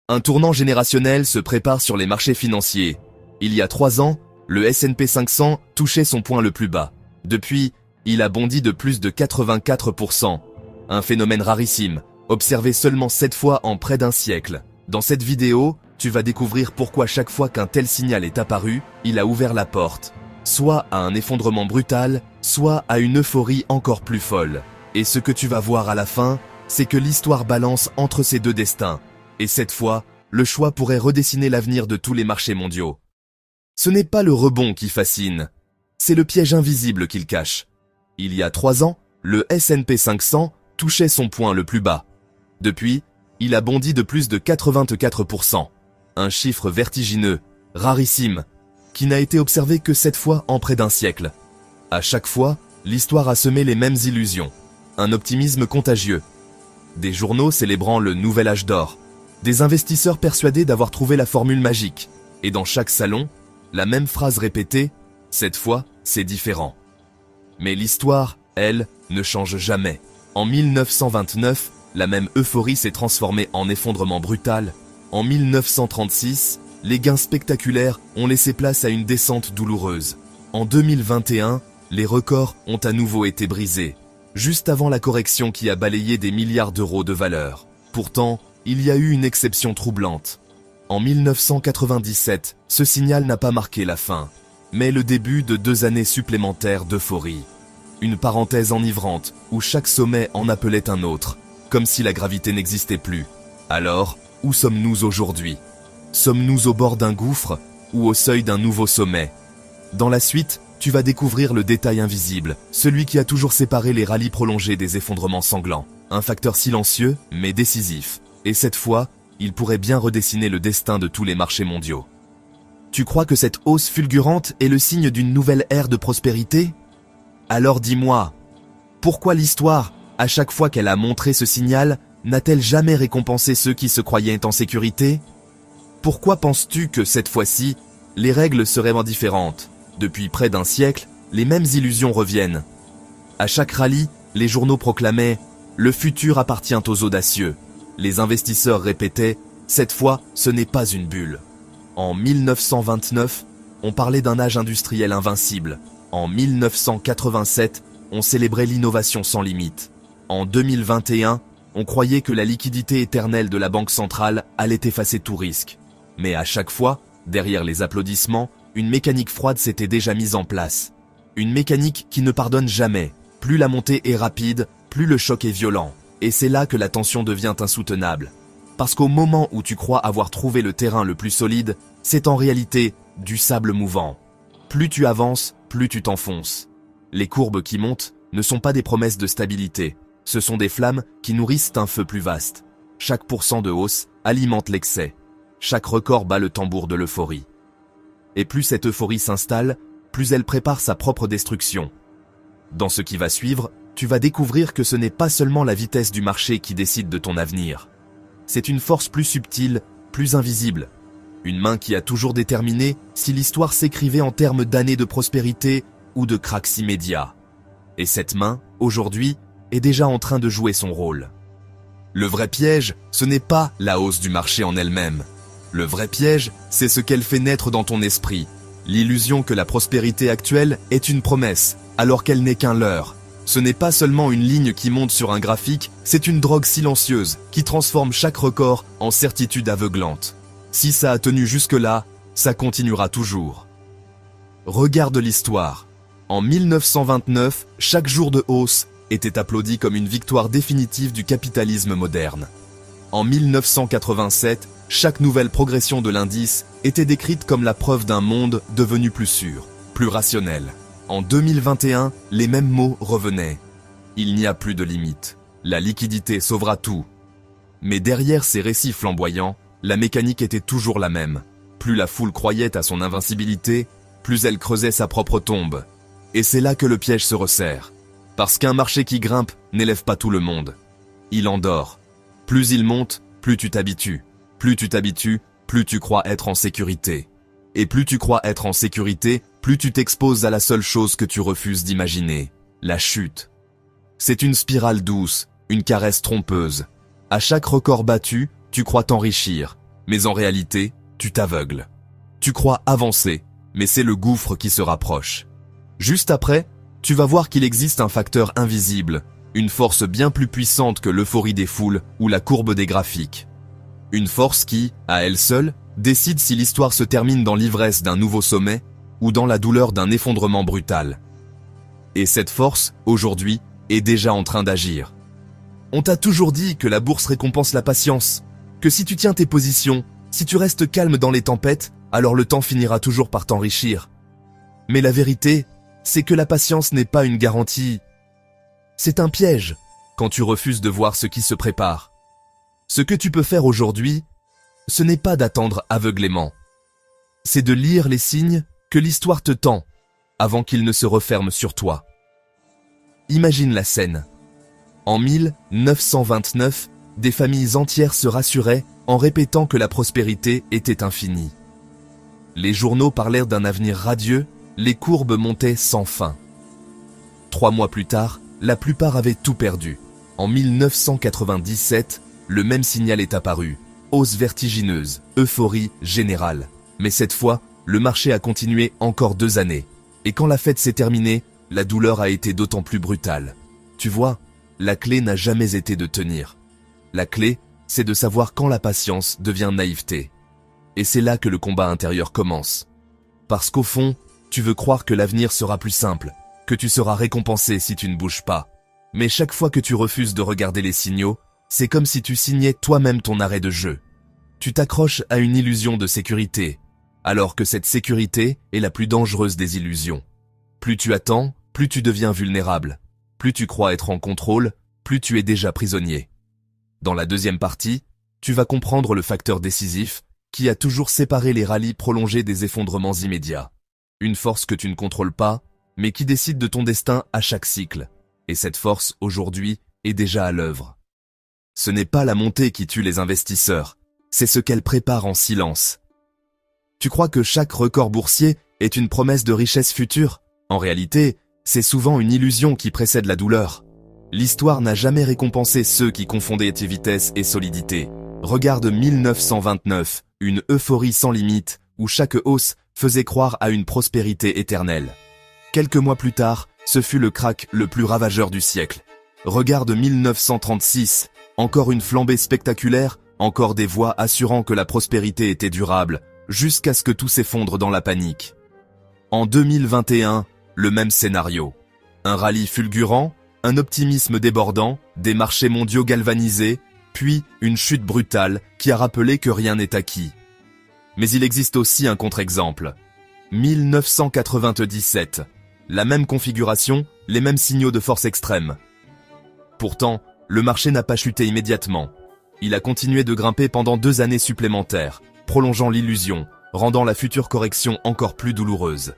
Un tournant générationnel se prépare sur les marchés financiers. Il y a 3 ans, le S&P 500 touchait son point le plus bas. Depuis, il a bondi de plus de 84%. Un phénomène rarissime, observé seulement 7 fois en près d'un siècle. Dans cette vidéo, tu vas découvrir pourquoi chaque fois qu'un tel signal est apparu, il a ouvert la porte. Soit à un effondrement brutal, soit à une euphorie encore plus folle. Et ce que tu vas voir à la fin, c'est que l'histoire balance entre ces deux destins. Et cette fois, le choix pourrait redessiner l'avenir de tous les marchés mondiaux. Ce n'est pas le rebond qui fascine, c'est le piège invisible qu'il cache. Il y a 3 ans, le S&P 500 touchait son point le plus bas. Depuis, il a bondi de plus de 84%. Un chiffre vertigineux, rarissime, qui n'a été observé que 7 fois en près d'un siècle. À chaque fois, l'histoire a semé les mêmes illusions. Un optimisme contagieux. Des journaux célébrant le nouvel âge d'or. Des investisseurs persuadés d'avoir trouvé la formule magique. Et dans chaque salon, la même phrase répétée, cette fois, c'est différent. Mais l'histoire, elle, ne change jamais. En 1929, la même euphorie s'est transformée en effondrement brutal. En 1936, les gains spectaculaires ont laissé place à une descente douloureuse. En 2021, les records ont à nouveau été brisés, juste avant la correction qui a balayé des milliards d'euros de valeur. Pourtant, il y a eu une exception troublante. En 1997, ce signal n'a pas marqué la fin, mais le début de 2 années supplémentaires d'euphorie. Une parenthèse enivrante où chaque sommet en appelait un autre, comme si la gravité n'existait plus. Alors, où sommes-nous aujourd'hui ? Sommes-nous au bord d'un gouffre ou au seuil d'un nouveau sommet ? Dans la suite, tu vas découvrir le détail invisible, celui qui a toujours séparé les rallyes prolongés des effondrements sanglants. Un facteur silencieux, mais décisif. Et cette fois, il pourrait bien redessiner le destin de tous les marchés mondiaux. Tu crois que cette hausse fulgurante est le signe d'une nouvelle ère de prospérité ? Alors dis-moi, pourquoi l'histoire, à chaque fois qu'elle a montré ce signal, n'a-t-elle jamais récompensé ceux qui se croyaient en sécurité ? Pourquoi penses-tu que cette fois-ci, les règles seraient différentes ? Depuis près d'un siècle, les mêmes illusions reviennent. À chaque rallye, les journaux proclamaient « Le futur appartient aux audacieux ». Les investisseurs répétaient « Cette fois, ce n'est pas une bulle ». En 1929, on parlait d'un âge industriel invincible. En 1987, on célébrait l'innovation sans limite. En 2021, on croyait que la liquidité éternelle de la Banque centrale allait effacer tout risque. Mais à chaque fois, derrière les applaudissements, une mécanique froide s'était déjà mise en place. Une mécanique qui ne pardonne jamais. Plus la montée est rapide, plus le choc est violent. Et c'est là que la tension devient insoutenable. Parce qu'au moment où tu crois avoir trouvé le terrain le plus solide, c'est en réalité du sable mouvant. Plus tu avances, plus tu t'enfonces. Les courbes qui montent ne sont pas des promesses de stabilité. Ce sont des flammes qui nourrissent un feu plus vaste. Chaque pourcent de hausse alimente l'excès. Chaque record bat le tambour de l'euphorie. Et plus cette euphorie s'installe, plus elle prépare sa propre destruction. Dans ce qui va suivre, tu vas découvrir que ce n'est pas seulement la vitesse du marché qui décide de ton avenir. C'est une force plus subtile, plus invisible. Une main qui a toujours déterminé si l'histoire s'écrivait en termes d'années de prospérité ou de cracks immédiats. Et cette main, aujourd'hui, est déjà en train de jouer son rôle. Le vrai piège, ce n'est pas la hausse du marché en elle-même. Le vrai piège, c'est ce qu'elle fait naître dans ton esprit. L'illusion que la prospérité actuelle est une promesse, alors qu'elle n'est qu'un leurre. Ce n'est pas seulement une ligne qui monte sur un graphique, c'est une drogue silencieuse qui transforme chaque record en certitude aveuglante. Si ça a tenu jusque-là, ça continuera toujours. Regarde l'histoire. En 1929, chaque jour de hausse était applaudi comme une victoire définitive du capitalisme moderne. En 1987, chaque nouvelle progression de l'indice était décrite comme la preuve d'un monde devenu plus sûr, plus rationnel. En 2021, les mêmes mots revenaient. Il n'y a plus de limite. La liquidité sauvera tout. Mais derrière ces récits flamboyants, la mécanique était toujours la même. Plus la foule croyait à son invincibilité, plus elle creusait sa propre tombe. Et c'est là que le piège se resserre. Parce qu'un marché qui grimpe n'élève pas tout le monde. Il endort. Plus il monte, plus tu t'habitues. Plus tu t'habitues, plus tu crois être en sécurité. Et plus tu crois être en sécurité, plus tu t'exposes à la seule chose que tu refuses d'imaginer, la chute. C'est une spirale douce, une caresse trompeuse. À chaque record battu, tu crois t'enrichir. Mais en réalité, tu t'aveugles. Tu crois avancer, mais c'est le gouffre qui se rapproche. Juste après, tu vas voir qu'il existe un facteur invisible, une force bien plus puissante que l'euphorie des foules ou la courbe des graphiques. Une force qui, à elle seule, décide si l'histoire se termine dans l'ivresse d'un nouveau sommet ou dans la douleur d'un effondrement brutal. Et cette force, aujourd'hui, est déjà en train d'agir. On t'a toujours dit que la bourse récompense la patience, que si tu tiens tes positions, si tu restes calme dans les tempêtes, alors le temps finira toujours par t'enrichir. Mais la vérité, c'est que la patience n'est pas une garantie. C'est un piège quand tu refuses de voir ce qui se prépare. Ce que tu peux faire aujourd'hui, ce n'est pas d'attendre aveuglément. C'est de lire les signes que l'histoire te tend avant qu'ils ne se referment sur toi. Imagine la scène. En 1929, des familles entières se rassuraient en répétant que la prospérité était infinie. Les journaux parlèrent d'un avenir radieux, les courbes montaient sans fin. 3 mois plus tard, la plupart avaient tout perdu. En 1997, le même signal est apparu. Hausse vertigineuse, euphorie générale. Mais cette fois, le marché a continué encore 2 années. Et quand la fête s'est terminée, la douleur a été d'autant plus brutale. Tu vois, la clé n'a jamais été de tenir. La clé, c'est de savoir quand la patience devient naïveté. Et c'est là que le combat intérieur commence. Parce qu'au fond, tu veux croire que l'avenir sera plus simple, que tu seras récompensé si tu ne bouges pas. Mais chaque fois que tu refuses de regarder les signaux, c'est comme si tu signais toi-même ton arrêt de jeu. Tu t'accroches à une illusion de sécurité, alors que cette sécurité est la plus dangereuse des illusions. Plus tu attends, plus tu deviens vulnérable. Plus tu crois être en contrôle, plus tu es déjà prisonnier. Dans la deuxième partie, tu vas comprendre le facteur décisif qui a toujours séparé les rallyes prolongés des effondrements immédiats. Une force que tu ne contrôles pas, mais qui décide de ton destin à chaque cycle. Et cette force, aujourd'hui, est déjà à l'œuvre. Ce n'est pas la montée qui tue les investisseurs, c'est ce qu'elle prépare en silence. Tu crois que chaque record boursier est une promesse de richesse future? En réalité, c'est souvent une illusion qui précède la douleur. L'histoire n'a jamais récompensé ceux qui confondaient vitesse et solidité. Regarde 1929, une euphorie sans limite, où chaque hausse faisait croire à une prospérité éternelle. Quelques mois plus tard, ce fut le krach le plus ravageur du siècle. Regarde 1936, encore une flambée spectaculaire, encore des voix assurant que la prospérité était durable, jusqu'à ce que tout s'effondre dans la panique. En 2021, le même scénario. Un rallye fulgurant, un optimisme débordant, des marchés mondiaux galvanisés, puis une chute brutale qui a rappelé que rien n'est acquis. Mais il existe aussi un contre-exemple. 1997. La même configuration, les mêmes signaux de force extrême. Pourtant, le marché n'a pas chuté immédiatement. Il a continué de grimper pendant 2 années supplémentaires, prolongeant l'illusion, rendant la future correction encore plus douloureuse.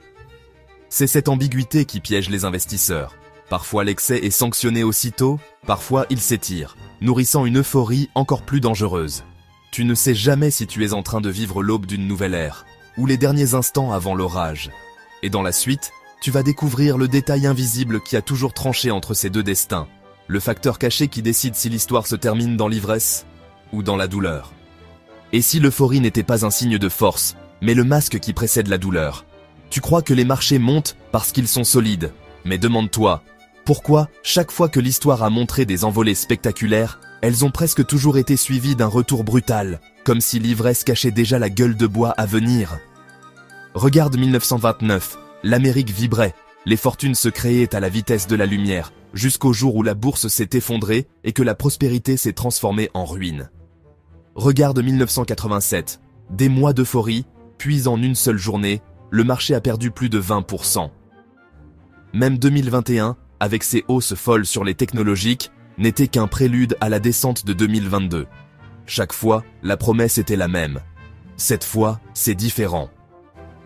C'est cette ambiguïté qui piège les investisseurs. Parfois l'excès est sanctionné aussitôt, parfois il s'étire, nourrissant une euphorie encore plus dangereuse. Tu ne sais jamais si tu es en train de vivre l'aube d'une nouvelle ère, ou les derniers instants avant l'orage. Et dans la suite, tu vas découvrir le détail invisible qui a toujours tranché entre ces deux destins, le facteur caché qui décide si l'histoire se termine dans l'ivresse ou dans la douleur. Et si l'euphorie n'était pas un signe de force, mais le masque qui précède la douleur? Tu crois que les marchés montent parce qu'ils sont solides, mais demande-toi, pourquoi, chaque fois que l'histoire a montré des envolées spectaculaires, elles ont presque toujours été suivies d'un retour brutal, comme si l'ivresse cachait déjà la gueule de bois à venir? Regarde 1929, l'Amérique vibrait, les fortunes se créaient à la vitesse de la lumière, jusqu'au jour où la bourse s'est effondrée et que la prospérité s'est transformée en ruine. Regarde 1987, des mois d'euphorie, puis en une seule journée, le marché a perdu plus de 20%. Même 2021, avec ses hausses folles sur les technologiques, n'était qu'un prélude à la descente de 2022. Chaque fois, la promesse était la même. Cette fois, c'est différent.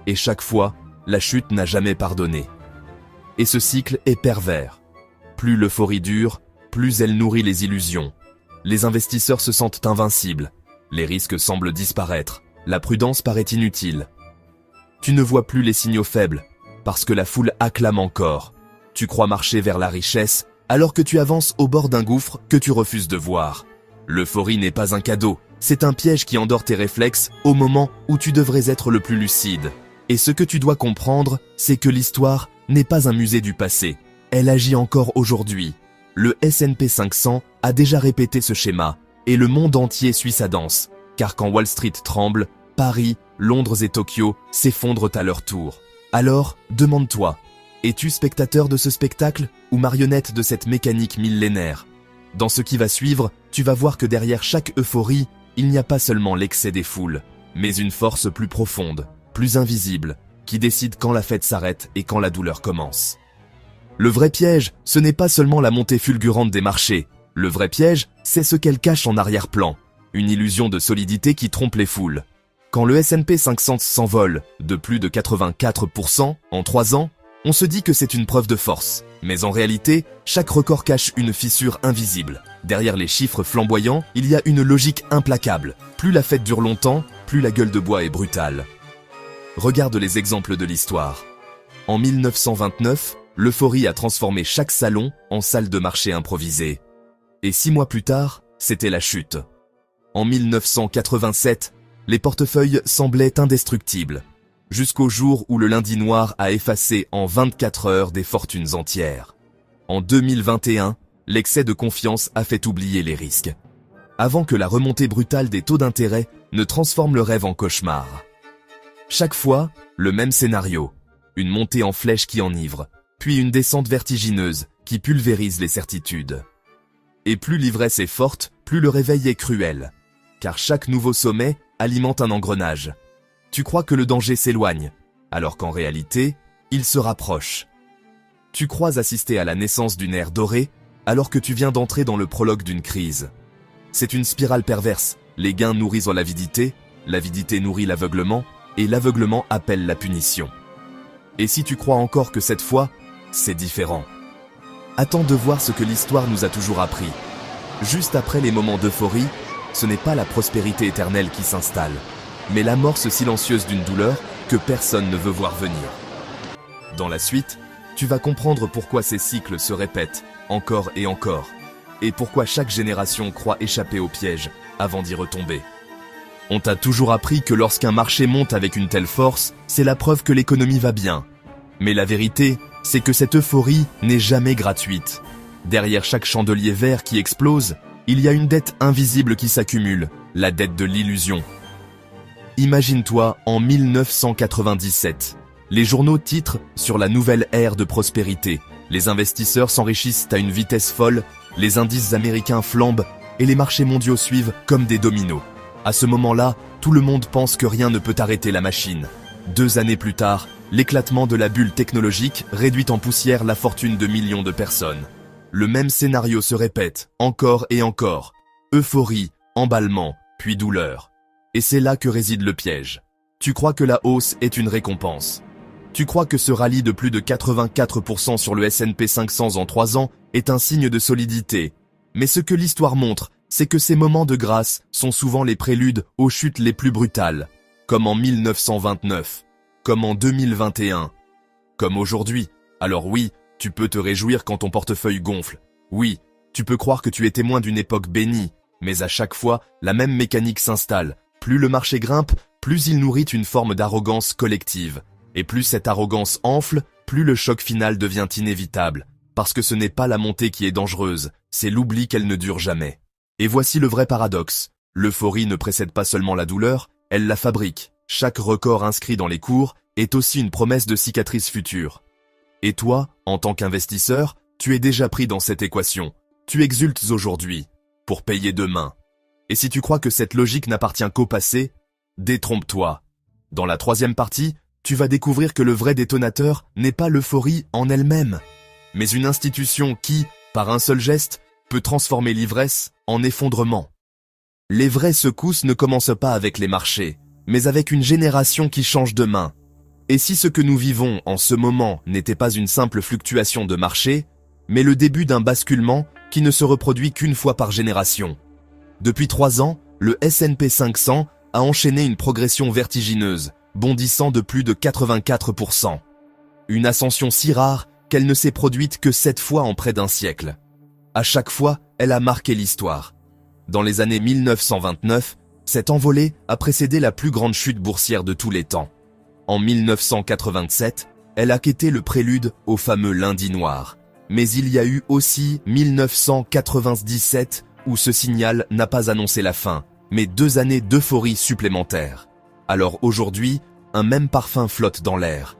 Et chaque fois, la chute n'a jamais pardonné. Et ce cycle est pervers. Plus l'euphorie dure, plus elle nourrit les illusions. Les investisseurs se sentent invincibles. Les risques semblent disparaître. La prudence paraît inutile. Tu ne vois plus les signaux faibles, parce que la foule acclame encore. Tu crois marcher vers la richesse, alors que tu avances au bord d'un gouffre que tu refuses de voir. L'euphorie n'est pas un cadeau, C'est un piège qui endort tes réflexes au moment où tu devrais être le plus lucide. Et ce que tu dois comprendre, c'est que l'histoire n'est pas un musée du passé. Elle agit encore aujourd'hui. Le S&P 500 a déjà répété ce schéma, et le monde entier suit sa danse. Car quand Wall Street tremble, Paris, Londres et Tokyo s'effondrent à leur tour. Alors, demande-toi, es-tu spectateur de ce spectacle ou marionnette de cette mécanique millénaire? Dans ce qui va suivre, tu vas voir que derrière chaque euphorie, il n'y a pas seulement l'excès des foules, mais une force plus profonde, plus invisible, qui décide quand la fête s'arrête et quand la douleur commence. Le vrai piège, ce n'est pas seulement la montée fulgurante des marchés. Le vrai piège, c'est ce qu'elle cache en arrière-plan. Une illusion de solidité qui trompe les foules. Quand le S&P 500 s'envole de plus de 84% en 3 ans, on se dit que c'est une preuve de force. Mais en réalité, chaque record cache une fissure invisible. Derrière les chiffres flamboyants, il y a une logique implacable. Plus la fête dure longtemps, plus la gueule de bois est brutale. Regarde les exemples de l'histoire. En 1929, l'euphorie a transformé chaque salon en salle de marché improvisée. Et 6 mois plus tard, c'était la chute. En 1987, les portefeuilles semblaient indestructibles, jusqu'au jour où le lundi noir a effacé en 24 heures des fortunes entières. En 2021, l'excès de confiance a fait oublier les risques, avant que la remontée brutale des taux d'intérêt ne transforme le rêve en cauchemar. Chaque fois, le même scénario, une montée en flèche qui enivre, puis une descente vertigineuse qui pulvérise les certitudes. Et plus l'ivresse est forte, plus le réveil est cruel, car chaque nouveau sommet alimente un engrenage. Tu crois que le danger s'éloigne, alors qu'en réalité, il se rapproche. Tu crois assister à la naissance d'une ère dorée, alors que tu viens d'entrer dans le prologue d'une crise. C'est une spirale perverse, les gains nourrissent l'avidité nourrit l'aveuglement, et l'aveuglement appelle la punition. Et si tu crois encore que cette fois, c'est différent. Attends de voir ce que l'histoire nous a toujours appris. Juste après les moments d'euphorie, ce n'est pas la prospérité éternelle qui s'installe, mais l'amorce silencieuse d'une douleur que personne ne veut voir venir. Dans la suite, tu vas comprendre pourquoi ces cycles se répètent encore et encore, et pourquoi chaque génération croit échapper au piège avant d'y retomber. On t'a toujours appris que lorsqu'un marché monte avec une telle force, c'est la preuve que l'économie va bien. Mais la vérité, c'est que cette euphorie n'est jamais gratuite. Derrière chaque chandelier vert qui explose, il y a une dette invisible qui s'accumule, la dette de l'illusion. Imagine-toi en 1997. Les journaux titrent sur la nouvelle ère de prospérité. Les investisseurs s'enrichissent à une vitesse folle, les indices américains flambent et les marchés mondiaux suivent comme des dominos. À ce moment-là, tout le monde pense que rien ne peut arrêter la machine. 2 années plus tard, l'éclatement de la bulle technologique réduit en poussière la fortune de millions de personnes. Le même scénario se répète, encore et encore. Euphorie, emballement, puis douleur. Et c'est là que réside le piège. Tu crois que la hausse est une récompense. Tu crois que ce rallye de plus de 84% sur le S&P 500 en 3 ans est un signe de solidité. Mais ce que l'histoire montre, c'est que ces moments de grâce sont souvent les préludes aux chutes les plus brutales. Comme en 1929, comme en 2021, comme aujourd'hui. Alors oui, tu peux te réjouir quand ton portefeuille gonfle. Oui, tu peux croire que tu es témoin d'une époque bénie, mais à chaque fois, la même mécanique s'installe. Plus le marché grimpe, plus il nourrit une forme d'arrogance collective. Et plus cette arrogance enfle, plus le choc final devient inévitable. Parce que ce n'est pas la montée qui est dangereuse, c'est l'oubli qu'elle ne dure jamais. Et voici le vrai paradoxe. L'euphorie ne précède pas seulement la douleur, elle la fabrique. Chaque record inscrit dans les cours est aussi une promesse de cicatrice future. Et toi, en tant qu'investisseur, tu es déjà pris dans cette équation. Tu exultes aujourd'hui, pour payer demain. Et si tu crois que cette logique n'appartient qu'au passé, détrompe-toi. Dans la 3e partie, tu vas découvrir que le vrai détonateur n'est pas l'euphorie en elle-même, mais une institution qui, par un seul geste, peut transformer l'ivresse en effondrement. Les vraies secousses ne commencent pas avec les marchés, mais avec une génération qui change de main. Et si ce que nous vivons en ce moment n'était pas une simple fluctuation de marché, mais le début d'un basculement qui ne se reproduit qu'une fois par génération. Depuis 3 ans, le S&P 500 a enchaîné une progression vertigineuse, bondissant de plus de 84%. Une ascension si rare qu'elle ne s'est produite que 7 fois en près d'un siècle. À chaque fois, elle a marqué l'histoire. Dans les années 1929, Cette envolée a précédé la plus grande chute boursière de tous les temps. En 1987, elle a été le prélude au fameux lundi noir. Mais il y a eu aussi 1997 où ce signal n'a pas annoncé la fin, mais 2 années d'euphorie supplémentaires. Alors aujourd'hui, un même parfum flotte dans l'air.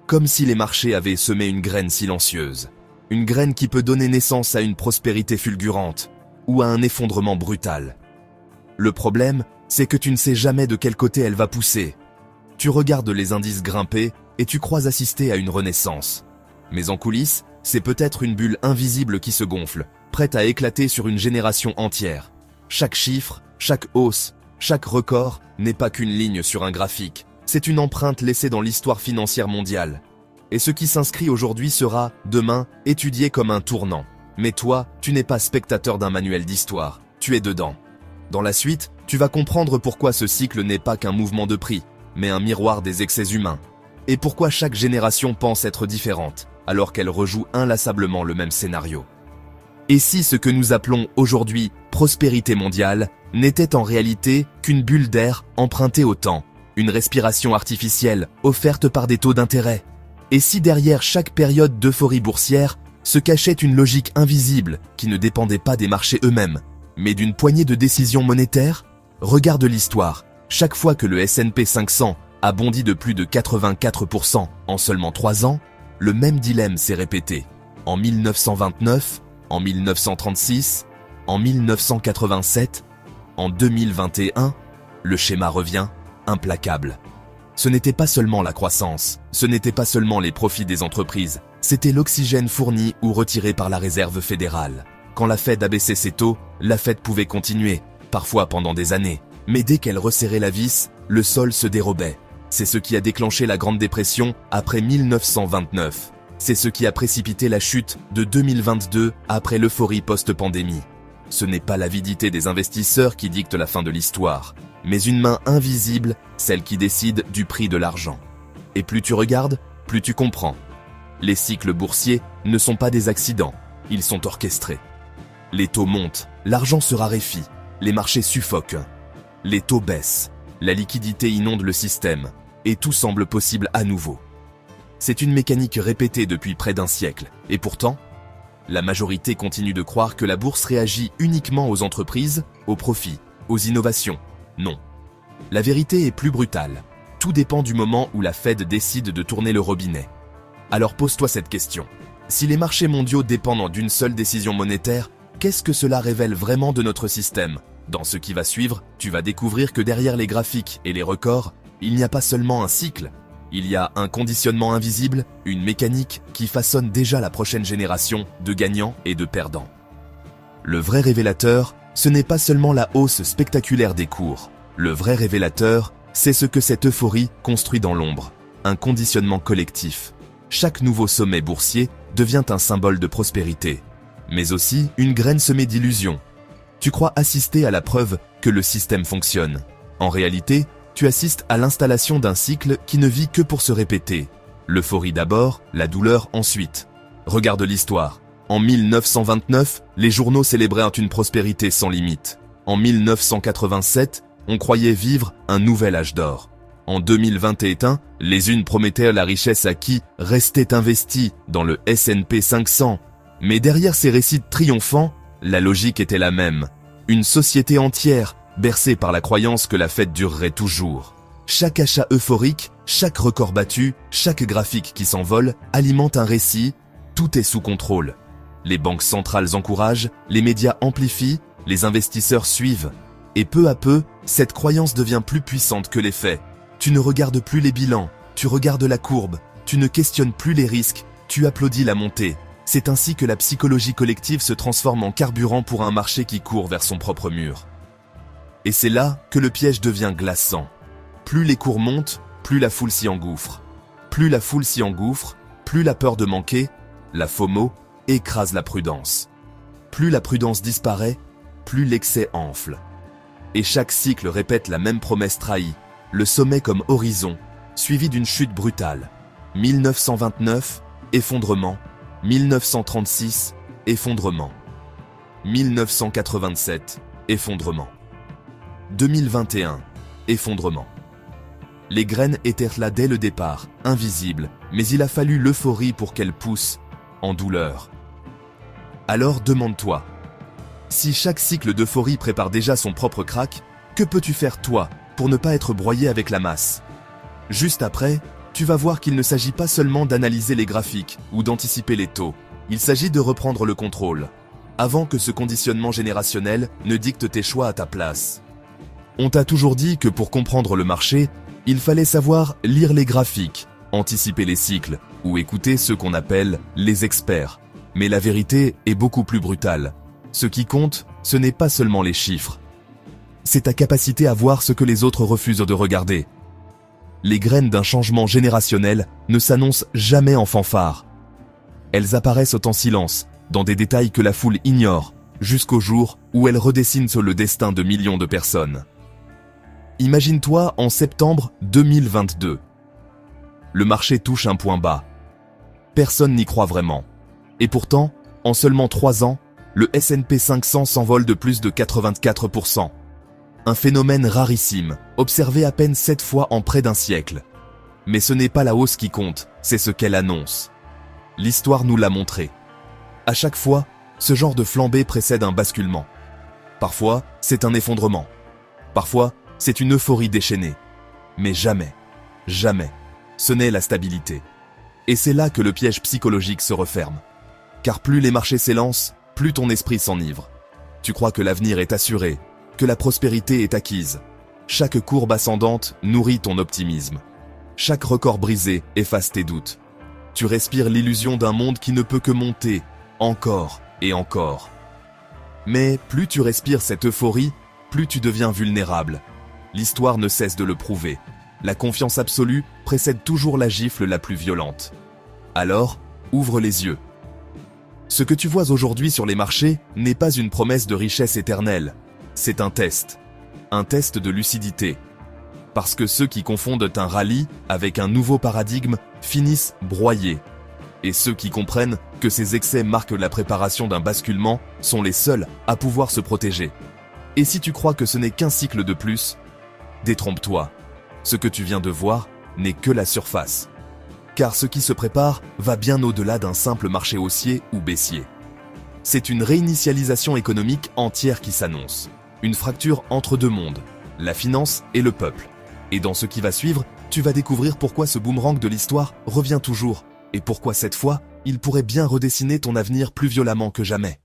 Comme si les marchés avaient semé une graine silencieuse. Une graine qui peut donner naissance à une prospérité fulgurante ou à un effondrement brutal. Le problème, c'est que tu ne sais jamais de quel côté elle va pousser. Tu regardes les indices grimper et tu crois assister à une renaissance. Mais en coulisses, c'est peut-être une bulle invisible qui se gonfle, prête à éclater sur une génération entière. Chaque chiffre, chaque hausse, chaque record n'est pas qu'une ligne sur un graphique. C'est une empreinte laissée dans l'histoire financière mondiale. Et ce qui s'inscrit aujourd'hui sera, demain, étudié comme un tournant. Mais toi, tu n'es pas spectateur d'un manuel d'histoire, tu es dedans. Dans la suite, tu vas comprendre pourquoi ce cycle n'est pas qu'un mouvement de prix, mais un miroir des excès humains. Et pourquoi chaque génération pense être différente, alors qu'elle rejoue inlassablement le même scénario. Et si ce que nous appelons aujourd'hui prospérité mondiale n'était en réalité qu'une bulle d'air empruntée au temps, une respiration artificielle offerte par des taux d'intérêt? Et si derrière chaque période d'euphorie boursière se cachait une logique invisible qui ne dépendait pas des marchés eux-mêmes, mais d'une poignée de décisions monétaires? Regarde l'histoire. Chaque fois que le S&P 500 a bondi de plus de 84% en seulement 3 ans, le même dilemme s'est répété. En 1929, en 1936, en 1987, en 2021, le schéma revient, implacable. Ce n'était pas seulement la croissance, ce n'était pas seulement les profits des entreprises, c'était l'oxygène fourni ou retiré par la Réserve fédérale. Quand la Fed abaissait ses taux, la Fed pouvait continuer, parfois pendant des années. Mais dès qu'elle resserrait la vis, le sol se dérobait. C'est ce qui a déclenché la Grande Dépression après 1929. C'est ce qui a précipité la chute de 2022 après l'euphorie post-pandémie. Ce n'est pas l'avidité des investisseurs qui dicte la fin de l'histoire, mais une main invisible, celle qui décide du prix de l'argent. Et plus tu regardes, plus tu comprends. Les cycles boursiers ne sont pas des accidents, ils sont orchestrés. Les taux montent, l'argent se raréfie, les marchés suffoquent. Les taux baissent, la liquidité inonde le système, et tout semble possible à nouveau. C'est une mécanique répétée depuis près d'un siècle, et pourtant, la majorité continue de croire que la bourse réagit uniquement aux entreprises, aux profits, aux innovations. Non. La vérité est plus brutale. Tout dépend du moment où la Fed décide de tourner le robinet. Alors pose-toi cette question. Si les marchés mondiaux dépendent d'une seule décision monétaire, qu'est-ce que cela révèle vraiment de notre système? Dans ce qui va suivre, tu vas découvrir que derrière les graphiques et les records, il n'y a pas seulement un cycle. Il y a un conditionnement invisible, une mécanique qui façonne déjà la prochaine génération de gagnants et de perdants. Le vrai révélateur, ce n'est pas seulement la hausse spectaculaire des cours. Le vrai révélateur, c'est ce que cette euphorie construit dans l'ombre. Un conditionnement collectif. Chaque nouveau sommet boursier devient un symbole de prospérité, mais aussi une graine semée d'illusions. Tu crois assister à la preuve que le système fonctionne. En réalité, tu assistes à l'installation d'un cycle qui ne vit que pour se répéter. L'euphorie d'abord, la douleur ensuite. Regarde l'histoire. En 1929, les journaux célébraient une prospérité sans limite. En 1987, on croyait vivre un nouvel âge d'or. En 2021, les unes promettaient la richesse à qui restait investi dans le S&P 500. Mais derrière ces récits triomphants, la logique était la même. Une société entière, bercée par la croyance que la fête durerait toujours. Chaque achat euphorique, chaque record battu, chaque graphique qui s'envole alimente un récit. Tout est sous contrôle. Les banques centrales encouragent, les médias amplifient, les investisseurs suivent. Et peu à peu, cette croyance devient plus puissante que les faits. Tu ne regardes plus les bilans, tu regardes la courbe, tu ne questionnes plus les risques, tu applaudis la montée. C'est ainsi que la psychologie collective se transforme en carburant pour un marché qui court vers son propre mur. Et c'est là que le piège devient glaçant. Plus les cours montent, plus la foule s'y engouffre. Plus la foule s'y engouffre, plus la peur de manquer, la FOMO, écrase la prudence. Plus la prudence disparaît, plus l'excès enfle. Et chaque cycle répète la même promesse trahie, le sommet comme horizon, suivi d'une chute brutale. 1929, effondrement. 1936, effondrement. 1987, effondrement. 2021. Effondrement. Les graines étaient là dès le départ, invisibles, mais il a fallu l'euphorie pour qu'elles poussent, en douleur. Alors demande-toi, si chaque cycle d'euphorie prépare déjà son propre crack, que peux-tu faire toi pour ne pas être broyé avec la masse? Juste après, tu vas voir qu'il ne s'agit pas seulement d'analyser les graphiques ou d'anticiper les taux, il s'agit de reprendre le contrôle, avant que ce conditionnement générationnel ne dicte tes choix à ta place. On t'a toujours dit que pour comprendre le marché, il fallait savoir lire les graphiques, anticiper les cycles ou écouter ceux qu'on appelle les experts. Mais la vérité est beaucoup plus brutale. Ce qui compte, ce n'est pas seulement les chiffres. C'est ta capacité à voir ce que les autres refusent de regarder. Les graines d'un changement générationnel ne s'annoncent jamais en fanfare. Elles apparaissent en silence, dans des détails que la foule ignore, jusqu'au jour où elles redessinent sur le destin de millions de personnes. Imagine-toi en septembre 2022. Le marché touche un point bas. Personne n'y croit vraiment. Et pourtant, en seulement 3 ans, le S&P 500 s'envole de plus de 84%. Un phénomène rarissime, observé à peine 7 fois en près d'un siècle. Mais ce n'est pas la hausse qui compte, c'est ce qu'elle annonce. L'histoire nous l'a montré. À chaque fois, ce genre de flambée précède un basculement. Parfois, c'est un effondrement. Parfois, c'est une euphorie déchaînée. Mais jamais, jamais, ce n'est la stabilité. Et c'est là que le piège psychologique se referme. Car plus les marchés s'élancent, plus ton esprit s'enivre. Tu crois que l'avenir est assuré, que la prospérité est acquise. Chaque courbe ascendante nourrit ton optimisme. Chaque record brisé efface tes doutes. Tu respires l'illusion d'un monde qui ne peut que monter, encore et encore. Mais plus tu respires cette euphorie, plus tu deviens vulnérable. L'histoire ne cesse de le prouver. La confiance absolue précède toujours la gifle la plus violente. Alors, ouvre les yeux. Ce que tu vois aujourd'hui sur les marchés n'est pas une promesse de richesse éternelle. C'est un test de lucidité. Parce que ceux qui confondent un rallye avec un nouveau paradigme finissent broyés. Et ceux qui comprennent que ces excès marquent la préparation d'un basculement sont les seuls à pouvoir se protéger. Et si tu crois que ce n'est qu'un cycle de plus, détrompe-toi. Ce que tu viens de voir n'est que la surface. Car ce qui se prépare va bien au-delà d'un simple marché haussier ou baissier. C'est une réinitialisation économique entière qui s'annonce. Une fracture entre deux mondes, la finance et le peuple. Et dans ce qui va suivre, tu vas découvrir pourquoi ce boomerang de l'histoire revient toujours, et pourquoi cette fois, il pourrait bien redessiner ton avenir plus violemment que jamais.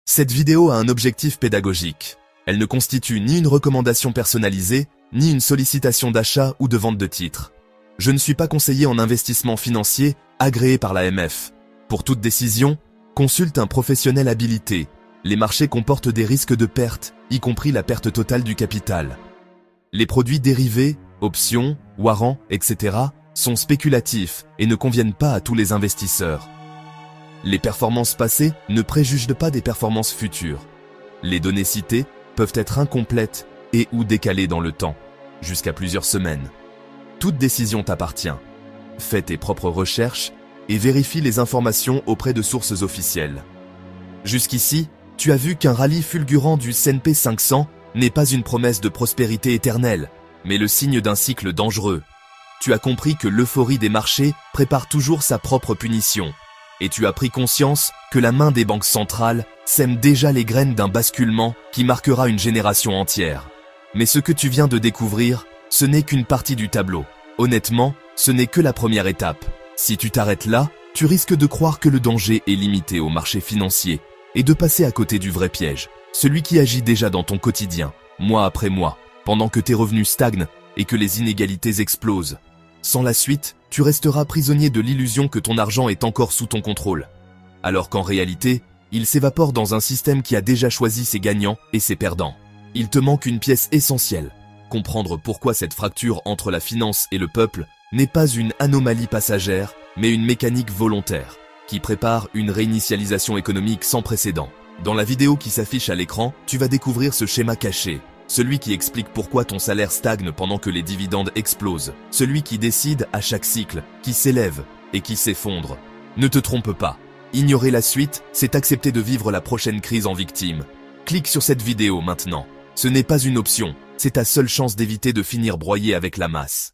Cette vidéo a un objectif pédagogique. Elle ne constitue ni une recommandation personnalisée, ni une sollicitation d'achat ou de vente de titres. Je ne suis pas conseiller en investissement financier agréé par l'AMF. Pour toute décision, consulte un professionnel habilité. Les marchés comportent des risques de perte, y compris la perte totale du capital. Les produits dérivés, options, warrants, etc. sont spéculatifs et ne conviennent pas à tous les investisseurs. Les performances passées ne préjugent pas des performances futures. Les données citées peuvent être incomplètes et ou décalées dans le temps, jusqu'à plusieurs semaines. Toute décision t'appartient. Fais tes propres recherches et vérifie les informations auprès de sources officielles. Jusqu'ici, tu as vu qu'un rallye fulgurant du S&P 500 n'est pas une promesse de prospérité éternelle, mais le signe d'un cycle dangereux. Tu as compris que l'euphorie des marchés prépare toujours sa propre punition. Et tu as pris conscience que la main des banques centrales sème déjà les graines d'un basculement qui marquera une génération entière. Mais ce que tu viens de découvrir, ce n'est qu'une partie du tableau. Honnêtement, ce n'est que la première étape. Si tu t'arrêtes là, tu risques de croire que le danger est limité au marché financier et de passer à côté du vrai piège, celui qui agit déjà dans ton quotidien, mois après mois, pendant que tes revenus stagnent et que les inégalités explosent. Sans la suite, tu resteras prisonnier de l'illusion que ton argent est encore sous ton contrôle. Alors qu'en réalité, il s'évapore dans un système qui a déjà choisi ses gagnants et ses perdants. Il te manque une pièce essentielle. Comprendre pourquoi cette fracture entre la finance et le peuple n'est pas une anomalie passagère, mais une mécanique volontaire, qui prépare une réinitialisation économique sans précédent. Dans la vidéo qui s'affiche à l'écran, tu vas découvrir ce schéma caché. Celui qui explique pourquoi ton salaire stagne pendant que les dividendes explosent. Celui qui décide à chaque cycle, qui s'élève et qui s'effondre. Ne te trompe pas. Ignorer la suite, c'est accepter de vivre la prochaine crise en victime. Clique sur cette vidéo maintenant. Ce n'est pas une option, C'est ta seule chance d'éviter de finir broyé avec la masse.